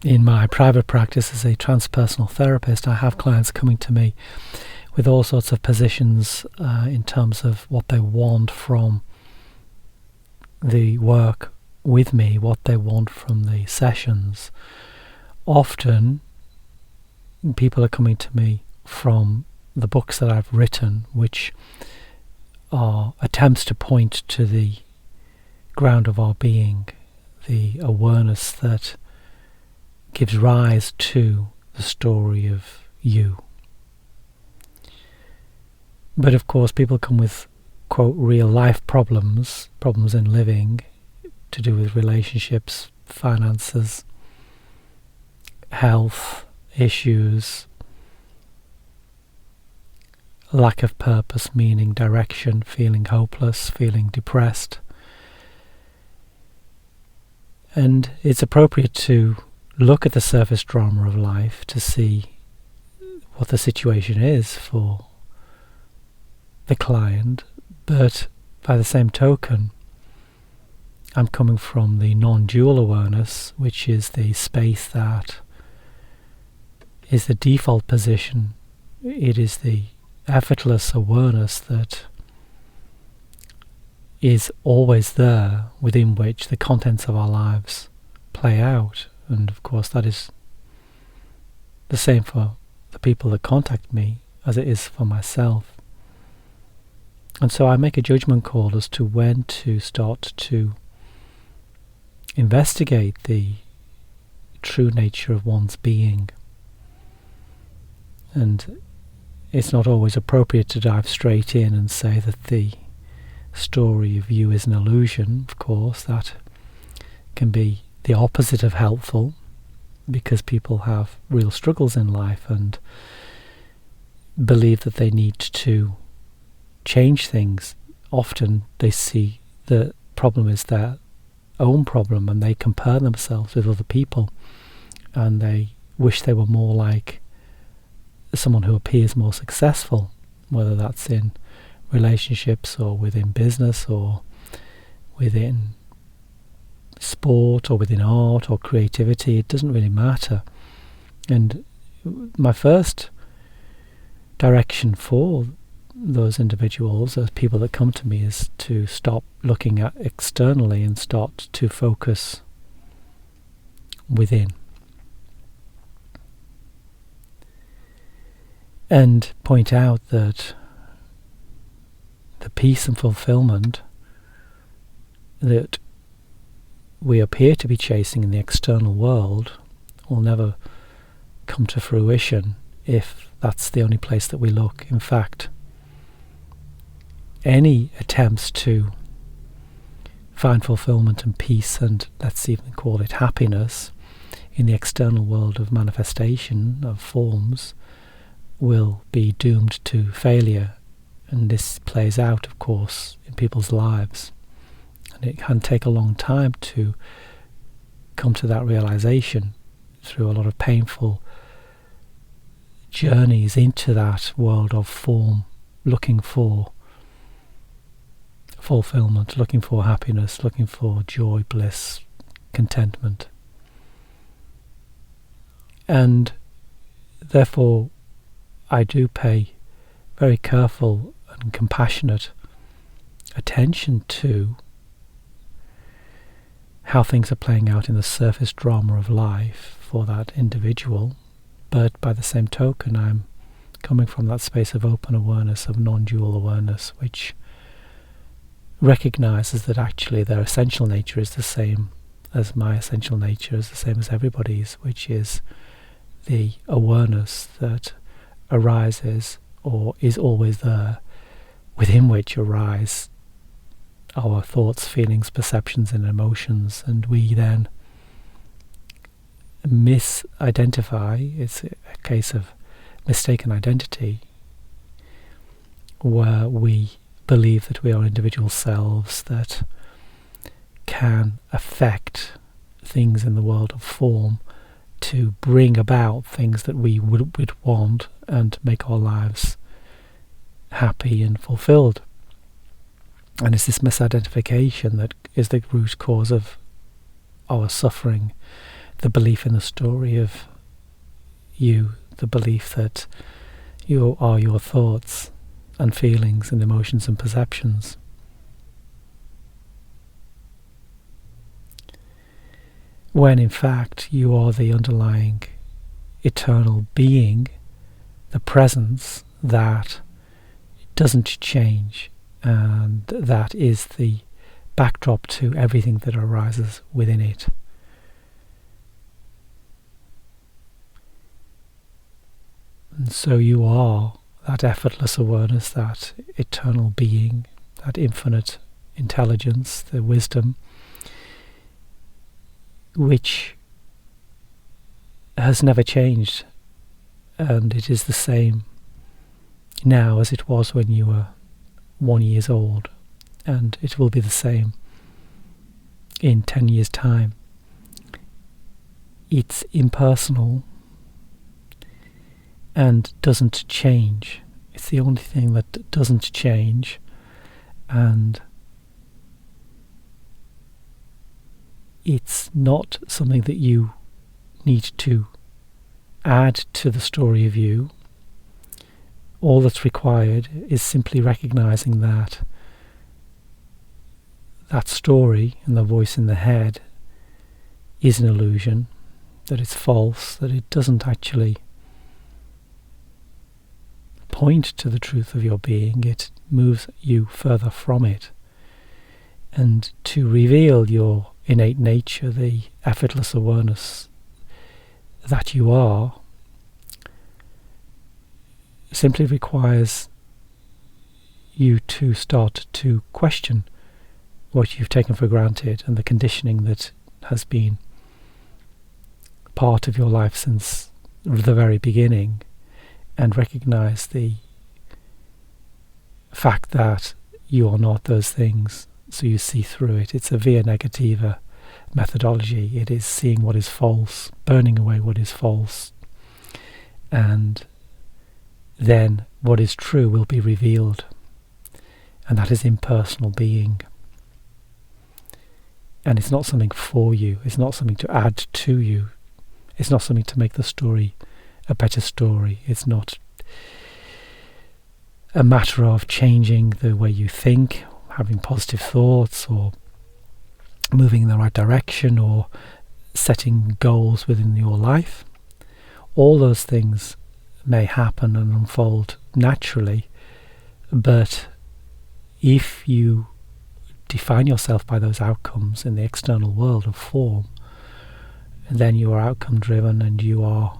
in my private practice as a transpersonal therapist, I have clients coming to me with all sorts of positions in terms of what they want from the work with me, what they want from the sessions. Often people are coming to me from the books that I've written, which are attempts to point to the ground of our being, the awareness that gives rise to the story of you. But of course people come with, quote, real life problems in living, to do with relationships, finances, health issues, lack of purpose, meaning, direction, feeling hopeless, feeling depressed. And it's appropriate to look at the surface drama of life to see what the situation is for the client, but by the same token, I'm coming from the non-dual awareness, which is the space that is the default position. It is the effortless awareness that is always there, within which the contents of our lives play out. And of course that is the same for the people that contact me as it is for myself. And so I make a judgment call as to when to start to investigate the true nature of one's being. And it's not always appropriate to dive straight in and say that the story of you is an illusion. Of course, that can be the opposite of helpful, because people have real struggles in life and believe that they need to change things. Often they see the problem is their own problem, and they compare themselves with other people, and they wish they were more like someone who appears more successful, whether that's in relationships or within business or within sport or within art or creativity. It doesn't really matter. And my first direction for those individuals, those people that come to me, is to stop looking at externally and start to focus within. And point out that the peace and fulfillment that we appear to be chasing in the external world will never come to fruition if that's the only place that we look. In fact, any attempts to find fulfillment and peace, and let's even call it happiness, in the external world of manifestation of forms, will be doomed to failure. And this plays out, of course, in people's lives. And it can take a long time to come to that realization, through a lot of painful journeys into that world of form, looking for fulfillment, looking for happiness, looking for joy, bliss, contentment. And therefore I do pay very careful and compassionate attention to how things are playing out in the surface drama of life for that individual. But by the same token, I'm coming from that space of open awareness, of non-dual awareness, which recognizes that actually their essential nature is the same as my essential nature, is the same as everybody's, which is the awareness that arises or is always there, within which arise our thoughts, feelings, perceptions and emotions. And we then misidentify. It's a case of mistaken identity, where we believe that we are individual selves that can affect things in the world of form to bring about things that we would want and make our lives happy and fulfilled. And it's this misidentification that is the root cause of our suffering, the belief in the story of you, the belief that you are your thoughts and feelings and emotions and perceptions. When in fact you are the underlying eternal being, the presence that doesn't change, and that is the backdrop to everything that arises within it. And so you are that effortless awareness, that eternal being, that infinite intelligence, the wisdom, which has never changed, and it is the same now as it was when you were 1 year old, and it will be the same in 10 years' time. It's impersonal and doesn't change. It's the only thing that doesn't change, and it's not something that you need to add to the story of you. All that's required is simply recognizing that that story and the voice in the head is an illusion, that it's false, that it doesn't actually point to the truth of your being, it moves you further from it. And to reveal your innate nature, the effortless awareness that you are, simply requires you to start to question what you've taken for granted and the conditioning that has been part of your life since the very beginning, and recognize the fact that you are not those things, so you see through it. It's a via negativa methodology. It is seeing what is false, burning away what is false, and then what is true will be revealed, and that is impersonal being. And it's not something for you, it's not something to add to you, it's not something to make the story a better story. It's not a matter of changing the way you think, having positive thoughts, or moving in the right direction, or setting goals within your life. All those things may happen and unfold naturally, but if you define yourself by those outcomes in the external world of form, then you are outcome driven, and you are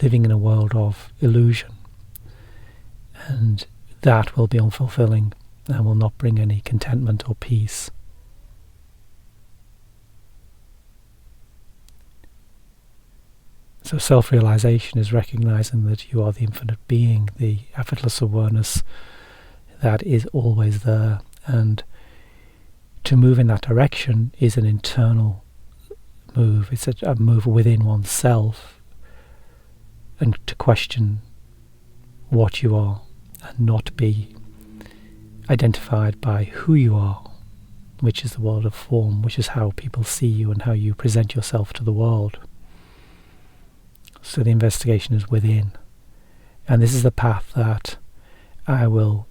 living in a world of illusion, and that will be unfulfilling and will not bring any contentment or peace. So self-realization is recognizing that you are the infinite being, the effortless awareness that is always there, and to move in that direction is an internal move. It's a move within oneself, and to question what you are and not be identified by who you are, which is the world of form, which is how people see you and how you present yourself to the world. So the investigation is within, and this is the path that I will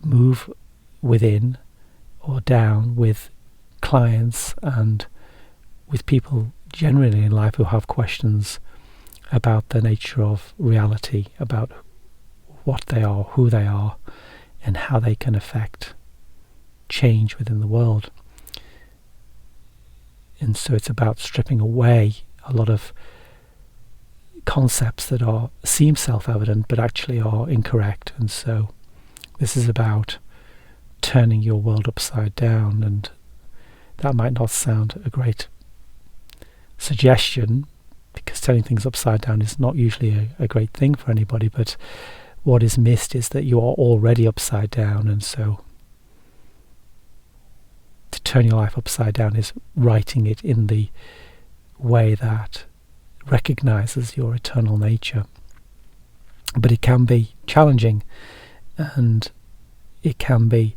move within or down with clients and with people generally in life who have questions about the nature of reality, about what they are, who they are, and how they can affect change within the world. And so it's about stripping away a lot of concepts that seem self-evident but actually are incorrect. And so this is about turning your world upside down, and that might not sound a great suggestion, because turning things upside down is not usually a great thing for anybody, but what is missed is that you are already upside down, and so to turn your life upside down is writing it in the way that recognizes your eternal nature. But it can be challenging, and it can be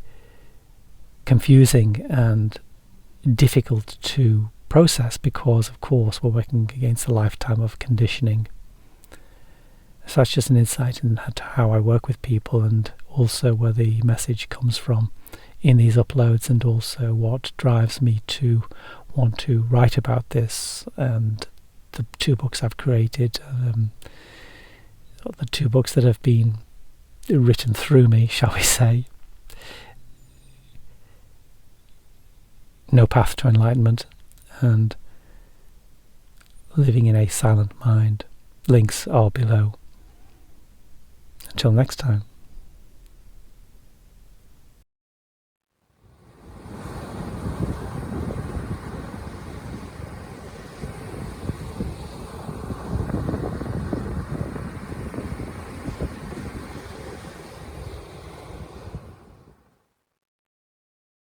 confusing and difficult to process, because of course we're working against a lifetime of conditioning. So that's just an insight into how I work with people, and also where the message comes from in these uploads, and also what drives me to want to write about this. And the 2 books I've created, the 2 books that have been written through me, shall we say, No Path to Enlightenment and Living in a Silent Mind. Links are below. Until next time.